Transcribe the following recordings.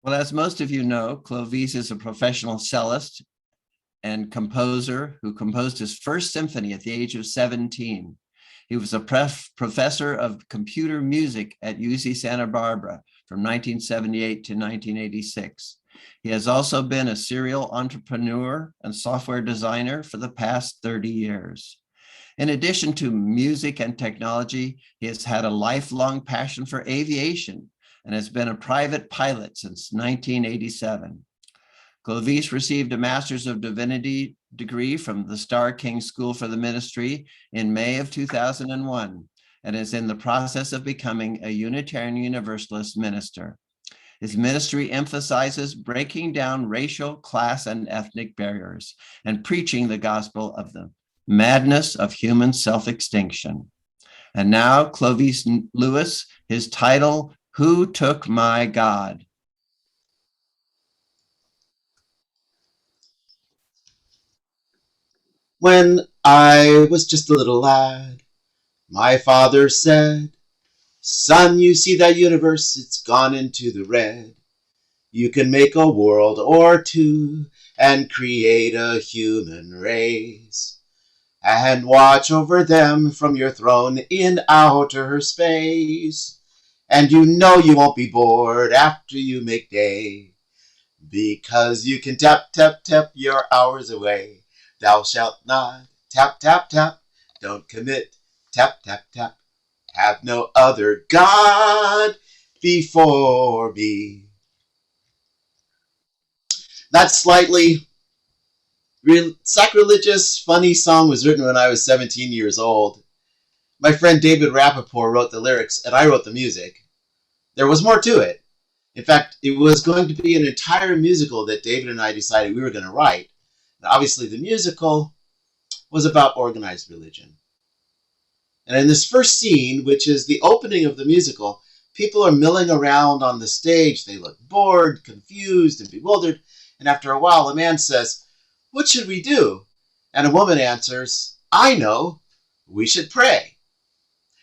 Well, as most of you know, Clovice is a professional cellist and composer who composed his first symphony at the age of 17. He was a professor of computer music at UC Santa Barbara from 1978 to 1986. He has also been a serial entrepreneur and software designer for the past 30 years. In addition to music and technology, he has had a lifelong passion for aviation and has been a private pilot since 1987. Clovice received a Master's of Divinity degree from the Star King School for the Ministry in May of 2001 and is in the process of becoming a Unitarian Universalist minister. His ministry emphasizes breaking down racial, class, and ethnic barriers and preaching the gospel of the madness of human self-extinction. And now, Clovis Lewis, his title, Who Took My God? When I was just a little lad, my father said, "Son, you see that universe, it's gone into the red. You can make a world or two and create a human race, and watch over them from your throne in outer space. And you know you won't be bored after you make day, because you can tap, tap, tap your hours away. Thou shalt not tap, tap, tap. Don't commit, tap, tap, tap. Have no other God before me." That slightly sacrilegious, funny song was written when I was 17 years old. My friend David Rappaport wrote the lyrics, and I wrote the music. There was more to it. In fact, it was going to be an entire musical that David and I decided we were going to write. Now, obviously, the musical was about organized religion. And in this first scene, which is the opening of the musical, people are milling around on the stage. They look bored, confused, and bewildered. And after a while, a man says, "What should we do?" And a woman answers, "I know, we should pray."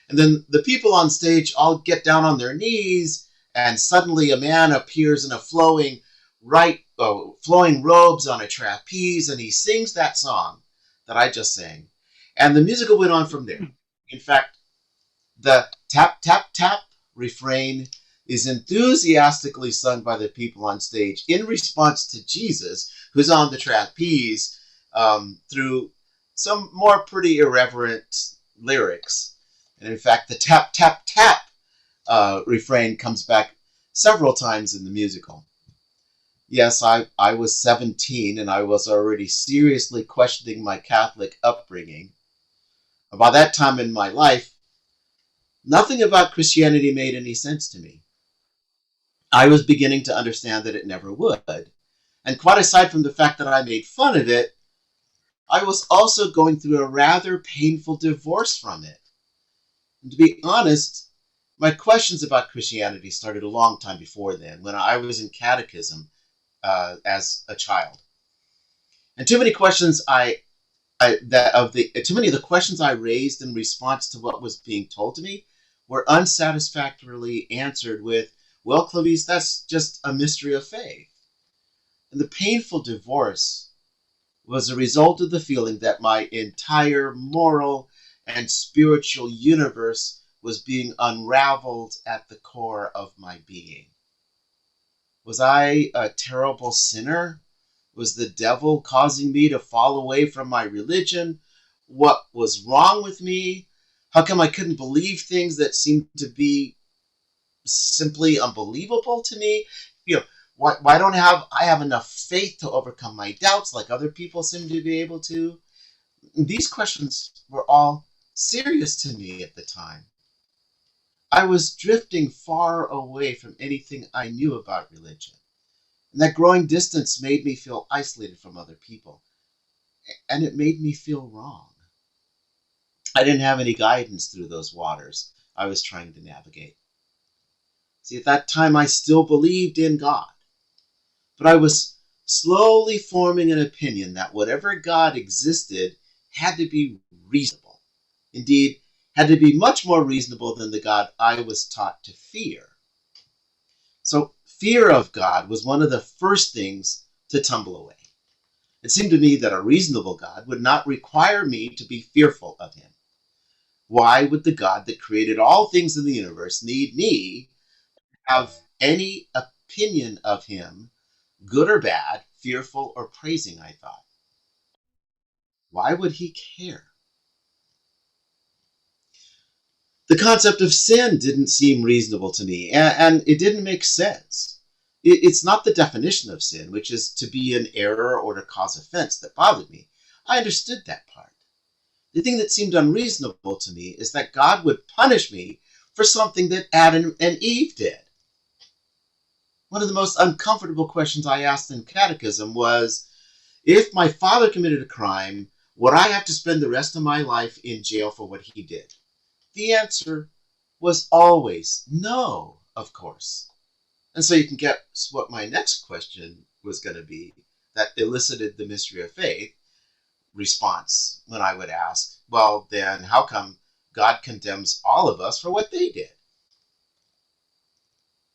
And then the people on stage all get down on their knees, and suddenly a man appears in a flowing robes on a trapeze, and he sings that song that I just sang. And the musical went on from there. In fact, the tap, tap, tap refrain is enthusiastically sung by the people on stage in response to Jesus, who's on the trapeze, through some more pretty irreverent lyrics. And in fact, the tap, tap, tap refrain comes back several times in the musical. Yes, I was 17 and I was already seriously questioning my Catholic upbringing. By that time in my life, nothing about Christianity made any sense to me. I was beginning to understand that it never would. And quite aside from the fact that I made fun of it, I was also going through a rather painful divorce from it. And to be honest, my questions about Christianity started a long time before then, when I was in catechism as a child. And too many of the questions I raised in response to what was being told to me were unsatisfactorily answered with, "Well, Clovice, that's just a mystery of faith." And the painful divorce was a result of the feeling that my entire moral and spiritual universe was being unraveled at the core of my being. Was I a terrible sinner? Was the devil causing me to fall away from my religion? What was wrong with me? How come I couldn't believe things that seemed to be simply unbelievable to me? Why don't I have enough faith to overcome my doubts like other people seem to be able to? These questions were all serious to me at the time. I was drifting far away from anything I knew about religion. And that growing distance made me feel isolated from other people. And it made me feel wrong. I didn't have any guidance through those waters I was trying to navigate. See, at that time I still believed in God. But I was slowly forming an opinion that whatever God existed had to be reasonable. Indeed, had to be much more reasonable than the God I was taught to fear. So fear of God was one of the first things to tumble away. It seemed to me that a reasonable God would not require me to be fearful of him. Why would the God that created all things in the universe need me to have any opinion of him, good or bad, fearful or praising, I thought. Why would he care? The concept of sin didn't seem reasonable to me, and it didn't make sense. It's not the definition of sin, which is to be in error or to cause offense, that bothered me. I understood that part. The thing that seemed unreasonable to me is that God would punish me for something that Adam and Eve did. One of the most uncomfortable questions I asked in catechism was, if my father committed a crime, would I have to spend the rest of my life in jail for what he did? The answer was always no, of course. And so you can guess what my next question was going to be that elicited the mystery of faith response when I would ask, well, then how come God condemns all of us for what they did?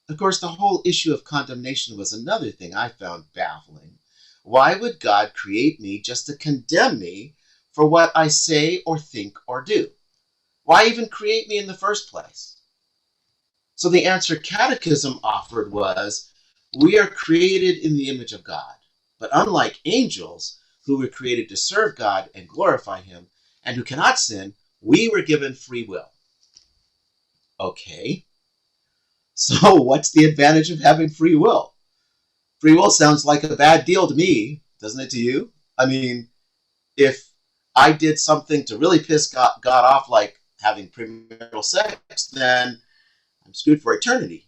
Of course, the whole issue of condemnation was another thing I found baffling. Why would God create me just to condemn me for what I say or think or do? Why even create me in the first place? So the answer Catechism offered was, we are created in the image of God, but unlike angels, who were created to serve God and glorify him, and who cannot sin, we were given free will. Okay, so what's the advantage of having free will? Free will sounds like a bad deal to me, doesn't it to you? I mean, if I did something to really piss God off, like having premarital sex, then I'm screwed for eternity.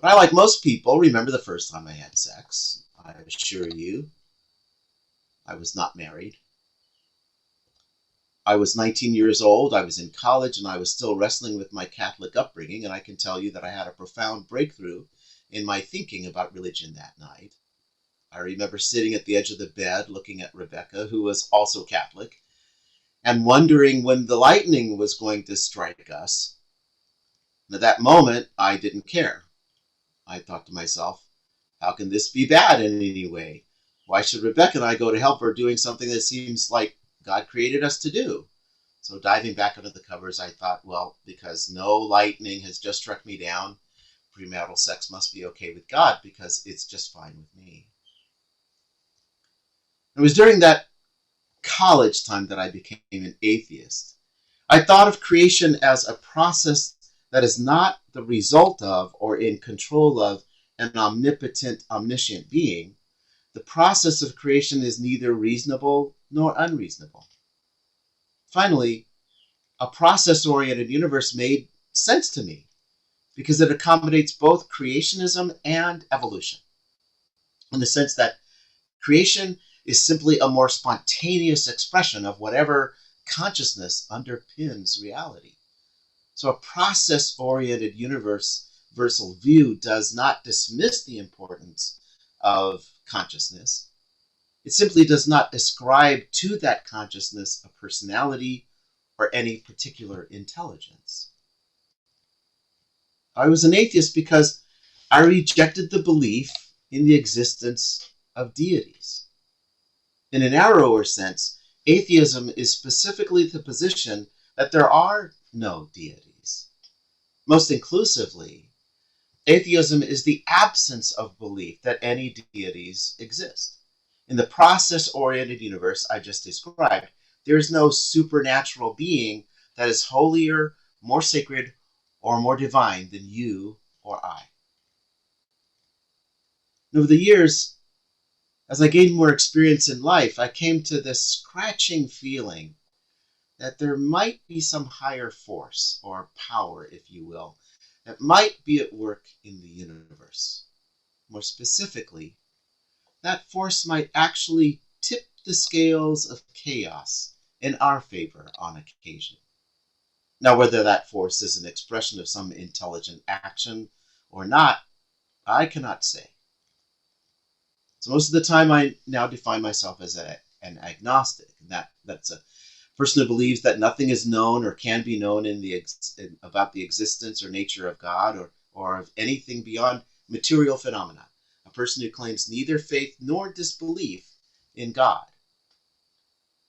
But I, like most people, remember the first time I had sex. I assure you, I was not married. I was 19 years old, I was in college, and I was still wrestling with my Catholic upbringing, and I can tell you that I had a profound breakthrough in my thinking about religion that night. I remember sitting at the edge of the bed looking at Rebecca, who was also Catholic, and wondering when the lightning was going to strike us. And at that moment, I didn't care. I thought to myself, how can this be bad in any way? Why should Rebecca and I go to hell for doing something that seems like God created us to do? So diving back under the covers, I thought, well, because no lightning has just struck me down, premarital sex must be okay with God because it's just fine with me. It was during that college time that I became an atheist. I thought of creation as a process that is not the result of or in control of an omnipotent, omniscient being. The process of creation is neither reasonable nor unreasonable. Finally, a process-oriented universe made sense to me because it accommodates both creationism and evolution, in the sense that creation is simply a more spontaneous expression of whatever consciousness underpins reality. So a process-oriented universal view does not dismiss the importance of consciousness. It simply does not ascribe to that consciousness a personality or any particular intelligence. I was an atheist because I rejected the belief in the existence of deities. In a narrower sense, atheism is specifically the position that there are no deities. Most inclusively, atheism is the absence of belief that any deities exist. In the process-oriented universe I just described, there is no supernatural being that is holier, more sacred, or more divine than you or I. And over the years, as I gained more experience in life, I came to this scratching feeling that there might be some higher force, or power, if you will, that might be at work in the universe. More specifically, that force might actually tip the scales of chaos in our favor on occasion. Now, whether that force is an expression of some intelligent action or not, I cannot say. So most of the time I now define myself as an agnostic. And that's a person who believes that nothing is known or can be known about the existence or nature of God or of anything beyond material phenomena, a person who claims neither faith nor disbelief in God.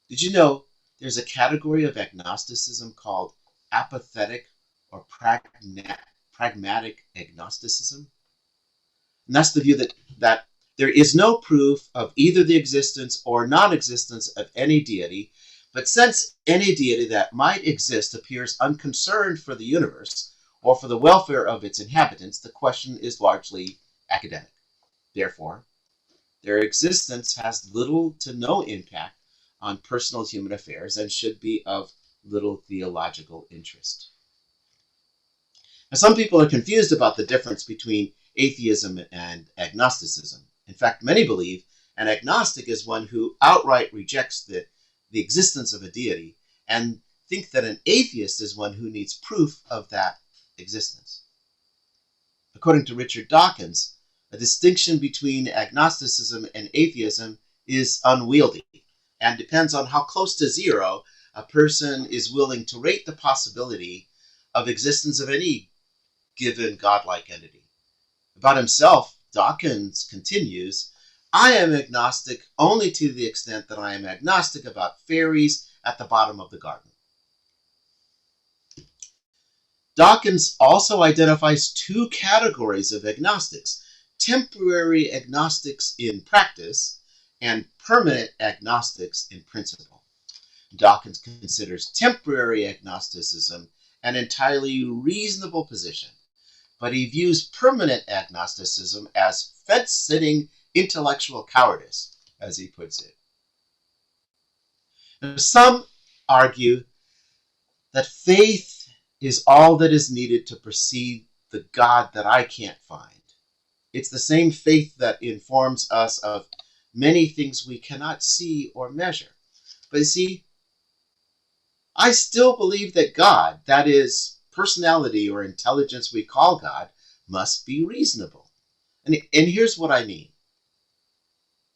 Did you know there's a category of agnosticism called apathetic or pragmatic agnosticism? And that's the view that there is no proof of either the existence or non-existence of any deity, but since any deity that might exist appears unconcerned for the universe or for the welfare of its inhabitants, the question is largely academic. Therefore, their existence has little to no impact on personal human affairs and should be of little theological interest. Now, some people are confused about the difference between atheism and agnosticism. In fact, many believe an agnostic is one who outright rejects the existence of a deity and think that an atheist is one who needs proof of that existence. According to Richard Dawkins, a distinction between agnosticism and atheism is unwieldy and depends on how close to zero a person is willing to rate the possibility of existence of any given godlike entity. About himself, Dawkins continues, "I am agnostic only to the extent that I am agnostic about fairies at the bottom of the garden." Dawkins also identifies two categories of agnostics: temporary agnostics in practice and permanent agnostics in principle. Dawkins considers temporary agnosticism an entirely reasonable position, but he views permanent agnosticism as fence-sitting intellectual cowardice, as he puts it. Now, some argue that faith is all that is needed to perceive the God that I can't find. It's the same faith that informs us of many things we cannot see or measure. But you see, I still believe that God, that is, personality or intelligence we call God, must be reasonable. And here's what I mean.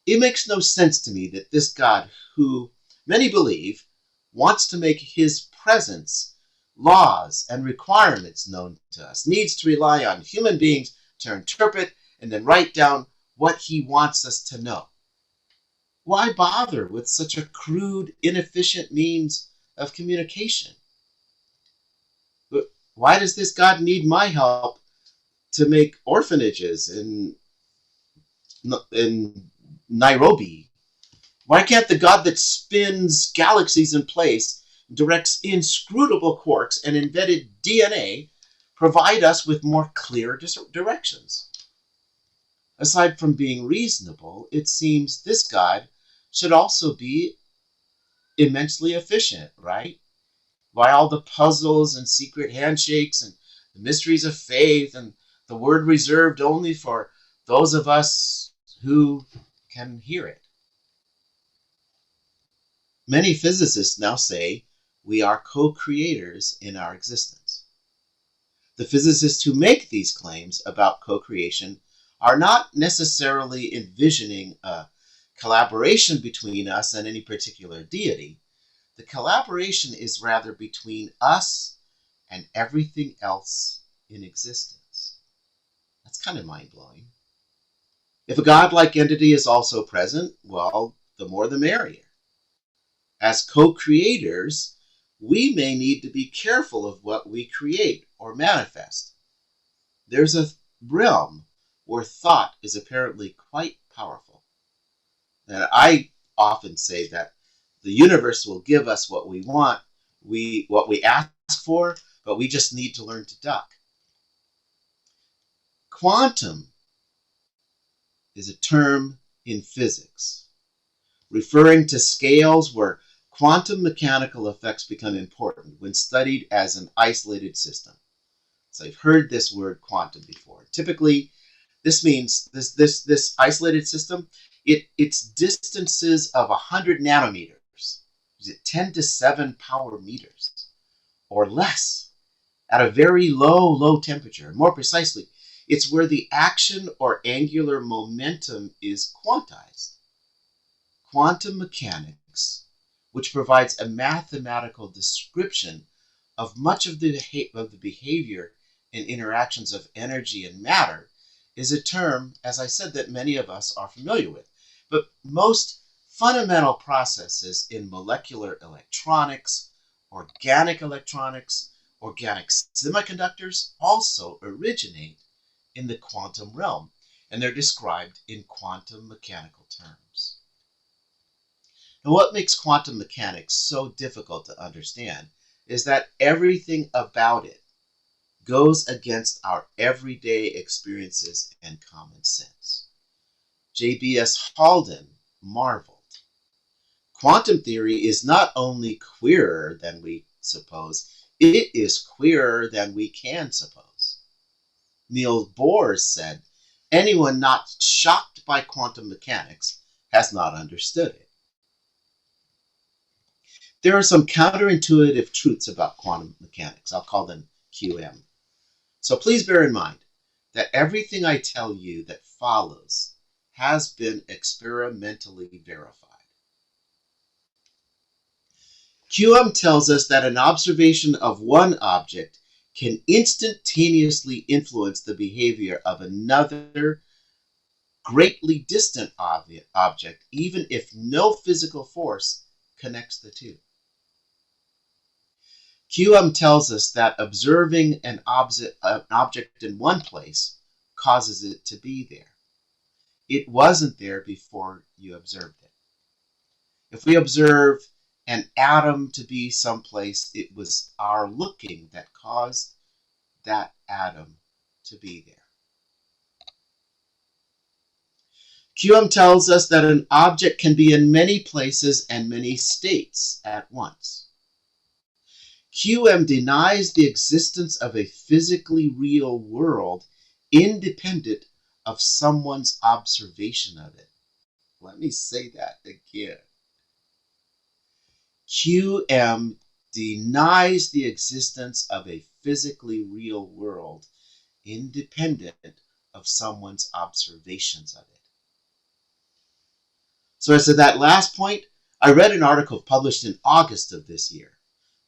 It makes no sense to me that this God, who many believe wants to make his presence, laws, and requirements known to us, needs to rely on human beings to interpret and then write down what he wants us to know. Why bother with such a crude, inefficient means of communication? But why does this God need my help to make orphanages in Nairobi? Why can't the God that spins galaxies in place, directs inscrutable quarks, and invented DNA provide us with more clear directions? Aside from being reasonable, it seems this God should also be immensely efficient, right? Why all the puzzles and secret handshakes and the mysteries of faith and the word reserved only for those of us who can hear it? Many physicists now say we are co-creators in our existence. The physicists who make these claims about co-creation are not necessarily envisioning a collaboration between us and any particular deity. The collaboration is rather between us and everything else in existence. That's kind of mind-blowing. If a godlike entity is also present, well, the more the merrier. As co-creators, we may need to be careful of what we create or manifest. There's a realm where thought is apparently quite powerful. And I often say that the universe will give us what we want, what we ask for, but we just need to learn to duck. Quantum is a term in physics referring to scales where quantum mechanical effects become important when studied as an isolated system. So I've heard this word quantum before. Typically, this means this isolated system, it's distances of 100 nanometers. Is it 10 to 7 power meters or less at a very low temperature? More precisely, it's where the action or angular momentum is quantized. Quantum mechanics, which provides a mathematical description of much of the behavior in interactions of energy and matter is a term, as I said, that many of us are familiar with. But most fundamental processes in molecular electronics, organic semiconductors also originate in the quantum realm, and they're described in quantum mechanical terms. Now, what makes quantum mechanics so difficult to understand is that everything about it goes against our everyday experiences and common sense. J.B.S. Halden marveled. Quantum theory is not only queerer than we suppose, it is queerer than we can suppose. Niels Bohr said, anyone not shocked by quantum mechanics has not understood it. There are some counterintuitive truths about quantum mechanics. I'll call them QM. So please bear in mind that everything I tell you that follows has been experimentally verified. QM tells us that an observation of one object can instantaneously influence the behavior of another greatly distant object, even if no physical force connects the two. QM tells us that observing an object in one place causes it to be there. It wasn't there before you observed it. If we observe an atom to be someplace, it was our looking that caused that atom to be there. QM tells us that an object can be in many places and many states at once. QM denies the existence of a physically real world independent of someone's observation of it. Let me say that again. QM denies the existence of a physically real world independent of someone's observations of it. So as to that last point, I read an article published in August of this year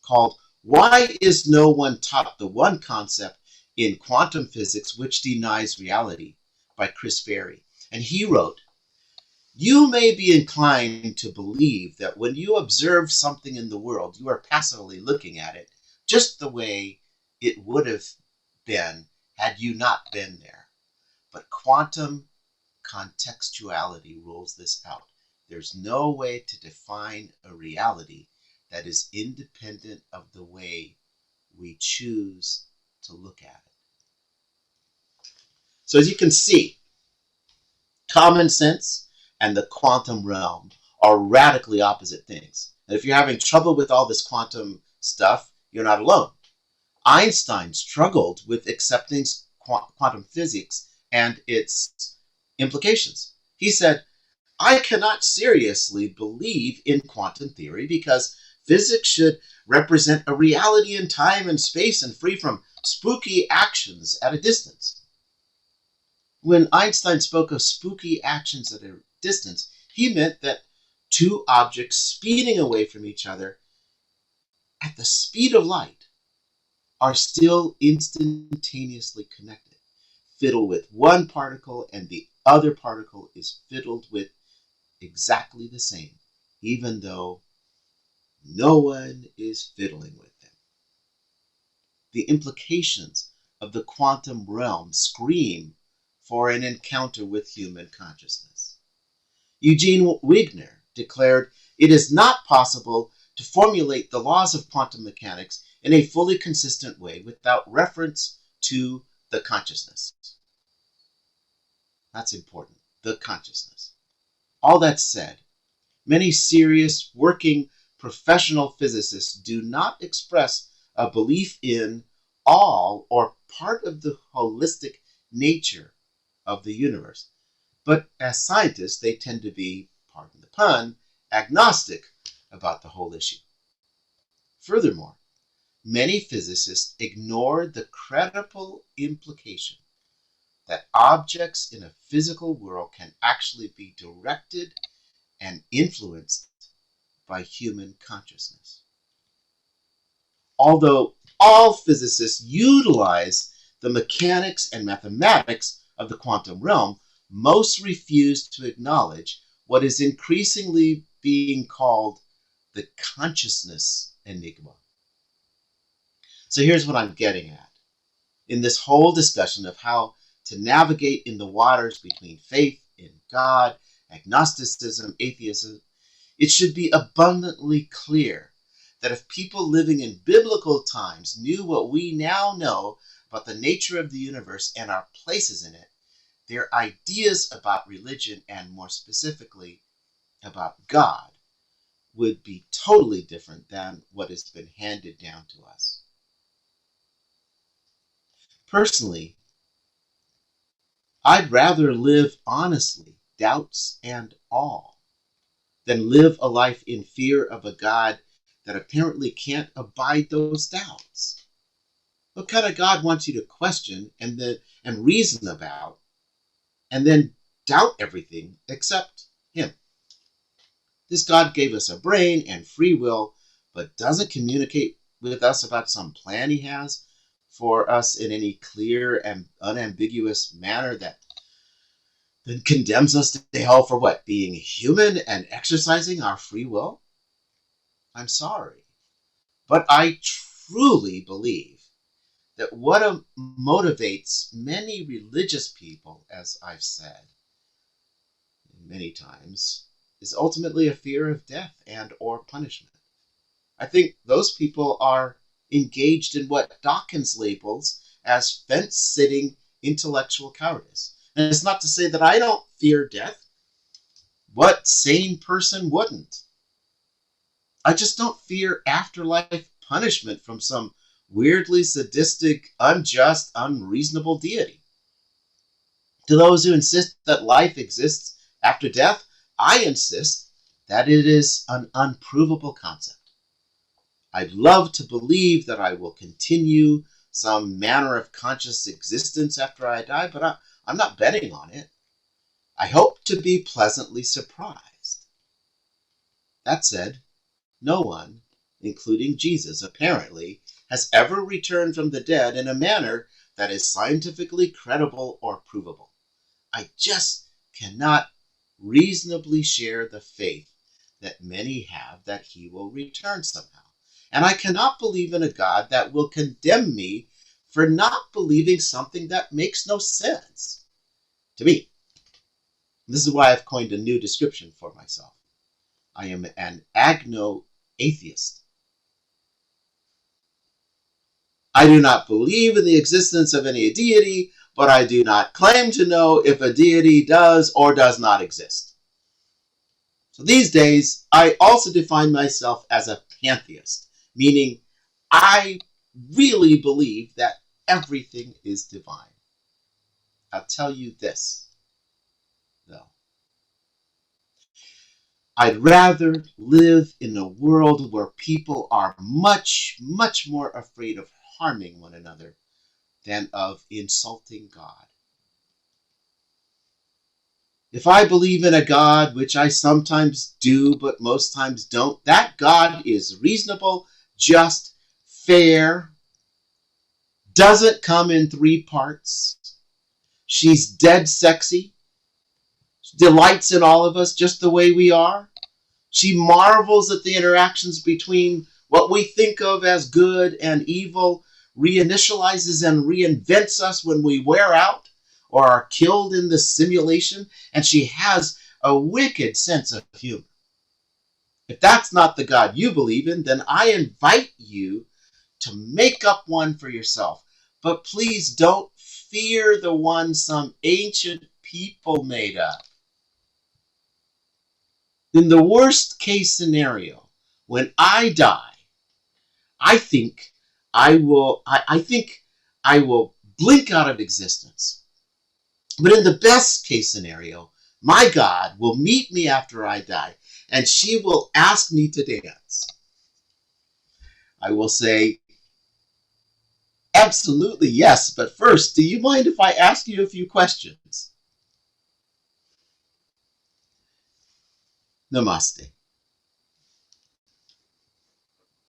called "Why is No One Taught the One Concept in Quantum Physics Which Denies Reality?" by Chris Ferry. And he wrote, "You may be inclined to believe that when you observe something in the world, you are passively looking at it just the way it would have been had you not been there. But quantum contextuality rules this out. There's no way to define a reality that is independent of the way we choose to look at it." So as you can see, common sense and the quantum realm are radically opposite things. And if you're having trouble with all this quantum stuff, you're not alone. Einstein struggled with accepting quantum physics and its implications. He said, "I cannot seriously believe in quantum theory because physics should represent a reality in time and space and free from spooky actions at a distance." When Einstein spoke of spooky actions at a distance, he meant that two objects speeding away from each other at the speed of light are still instantaneously connected. Fiddle with one particle and the other particle is fiddled with exactly the same, even though no one is fiddling with them. The implications of the quantum realm scream for an encounter with human consciousness. Eugene Wigner declared, "It is not possible to formulate the laws of quantum mechanics in a fully consistent way without reference to the consciousness." That's important, the consciousness. All that said, many serious working professional physicists do not express a belief in all or part of the holistic nature of the universe. But as scientists, they tend to be, pardon the pun, agnostic about the whole issue. Furthermore, many physicists ignore the credible implication that objects in a physical world can actually be directed and influenced by human consciousness. Although all physicists utilize the mechanics and mathematics of the quantum realm, most refuse to acknowledge what is increasingly being called the consciousness enigma. So here's what I'm getting at. In this whole discussion of how to navigate in the waters between faith in God, agnosticism, atheism, it should be abundantly clear that if people living in biblical times knew what we now know about the nature of the universe and our places in it, their ideas about religion, and more specifically about God, would be totally different than what has been handed down to us. Personally, I'd rather live honestly, doubts and all, than live a life in fear of a God that apparently can't abide those doubts. What kind of God wants you to question and reason about, and then doubt everything except Him? This God gave us a brain and free will, but doesn't communicate with us about some plan He has for us in any clear and unambiguous manner that then condemns us to hell for what? Being human and exercising our free will? I'm sorry, but I truly believe that what motivates many religious people, as I've said many times, is ultimately a fear of death and or punishment. I think those people are engaged in what Dawkins labels as fence-sitting intellectual cowardice. And it's not to say that I don't fear death. What sane person wouldn't? I just don't fear afterlife punishment from some weirdly sadistic, unjust, unreasonable deity. To those who insist that life exists after death, I insist that it is an unprovable concept. I'd love to believe that I will continue some manner of conscious existence after I die, but I'm not betting on it. I hope to be pleasantly surprised. That said, no one, including Jesus, apparently, has ever returned from the dead in a manner that is scientifically credible or provable. I just cannot reasonably share the faith that many have that He will return somehow. And I cannot believe in a God that will condemn me for not believing something that makes no sense to me. This is why I've coined a new description for myself. I am an agno-atheist. I do not believe in the existence of any deity, but I do not claim to know if a deity does or does not exist. So these days, I also define myself as a pantheist, meaning I really believe that everything is divine. I'll tell you this, though. I'd rather live in a world where people are much, much more afraid of harming one another than of insulting God. If I believe in a God, which I sometimes do, but most times don't, that God is reasonable, just, fair, doesn't come in 3 parts. She's dead sexy, delights in all of us just the way we are. She marvels at the interactions between what we think of as good and evil, reinitializes and reinvents us when we wear out or are killed in the simulation, and she has a wicked sense of humor. If that's not the God you believe in, then I invite you to make up one for yourself. But please don't fear the one some ancient people made up. In the worst case scenario, when I die, I think I will blink out of existence. But in the best case scenario, my God will meet me after I die, and she will ask me to dance. I will say, absolutely yes, but first, do you mind if I ask you a few questions? Namaste.